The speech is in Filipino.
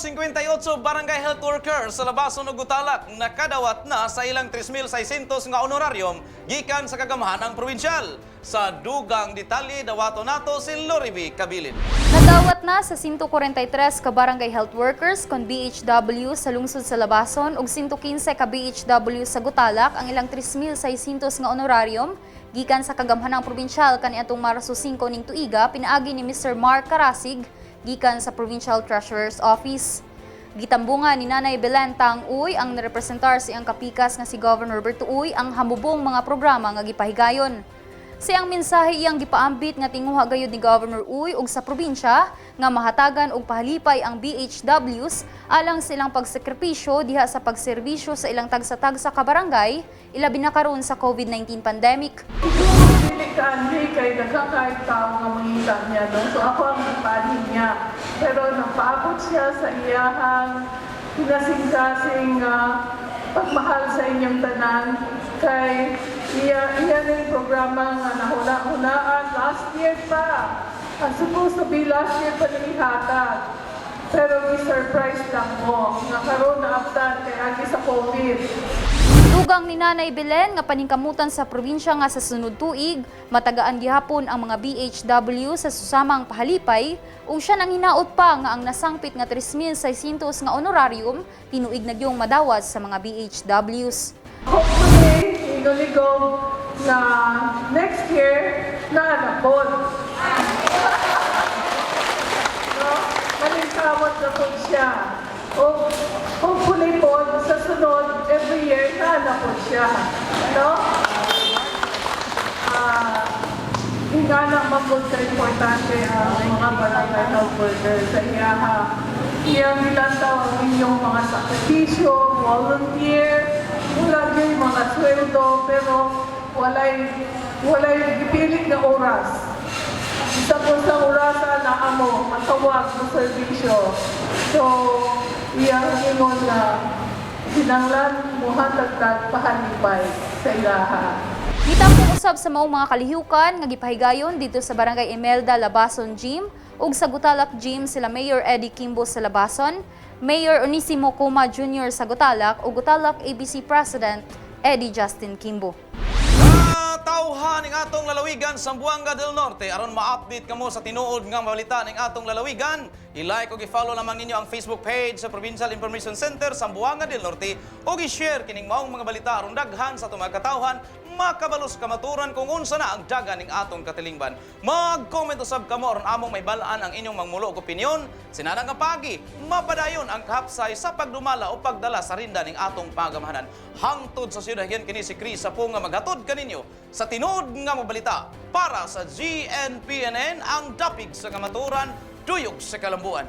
58 barangay health workers sa Labason ug Gutalak nakadawat na sa ilang 3,600 nga honorarium gikan sa kagamahanang probinsyal. Sa dugang detalye dawato nato si Lorivi Cabilin. Nadawat na sa 143 ka barangay health workers kon BHW sa lungsod sa Labason ug 115 ka BHW sa Gutalak ang ilang 3,600 nga honorarium gikan sa kagamahanang probinsyal kaniadtong Marso 5 ning tuiga pinaagi ni Mr. Mark Karasig gikan sa Provincial Treasurer's Office. Gitambungan ni Nanay Belen Tang Uy ang narepresentar siyang kapikas nga si Governor Berto Uy ang hamubong mga programa nga gipahigayon. Siyang mensahe iyang gipaambit nga tinguha gayud ni Governor Uy ug sa probinsya nga mahatagan og pahalipay ang BHWs alang silang pagsakripisyo diha sa pagserbisyo sa ilang tagsa-tagsa ka barangay ilabi na karon sa COVID-19 pandemic. Hindi kay nagkakahit tao nga mangita niya doon. So ako ang nagpanin niya. Pero napaabot siya sa iyahang pinasing-kasing pagmahal sa inyong tanan. Kay iya na yung programa nga nahuna-hunaan last year pa. Ang supposed to be last year pa nilihatag. Pero surprise lang mo. Nakaroon na after kay agi sa COVID. Dugang ni Nanay Belen nga paningkamutan sa probinsya nga sa sunod tuig, matagaan gihapon ang mga BHW sa susamang pahalipay ug siya nang hinaot pa nga ang nasangpit nga 3,600 nga honorarium tinuig na gyung madawat sa mga BHWs. Hopefully, inuligong na next year na anapod. No? Malingkamot na po siya. O hopefully po, sa sunod, every year, na po siya. No? Hinganang magod ka importante ang mga barangay health workers sa iyaha. Iyang nilantaw ang inyong mga sakripisyo, volunteer, wala yung mga sweldo, pero walay gipilit na oras. Isa po sa orasan na amo, matawag sa servisyo. So, iyang ingon na sinanglan muhatagtag pahalipay sa ilaha. Gitapong usab sa maong mga kalihukan nga gipahigayon dito sa Barangay Imelda, Labason Gym ug sa Gutalak Gym sila Mayor Eddie Kimbo sa Labason, Mayor Onisimo Coma Jr. sa Gutalak ug Gutalak ABC President Eddie Justin Kimbo. Tauhan ning atong lalawigan sa Zamboanga del Norte aron ma-update kamo sa tinuod nga balita ning atong lalawigan. I-like ug i-follow lamang ninyo ang Facebook page sa Provincial Information Center Zamboanga del Norte ug i-share kining maong mga balita aron daghan sa atong mga katawhan makabalos kamaturan kung unsa na ang dagan ning atong katilingban. Mag-comment usab kamo aron among may balaan ang inyong mangmulo og opinyon. Sinana nga pagi, mapadayon ang kahapsay sa pagdumala o pagdala sa rinda ning atong pagamahanan. Hangtod sa siyudad kini si Chris sa nga maghatod kaninyo sa tinuod nga mabalita para sa GNPNN ang dapig sa kamaturan, tuyog sa kalambuan.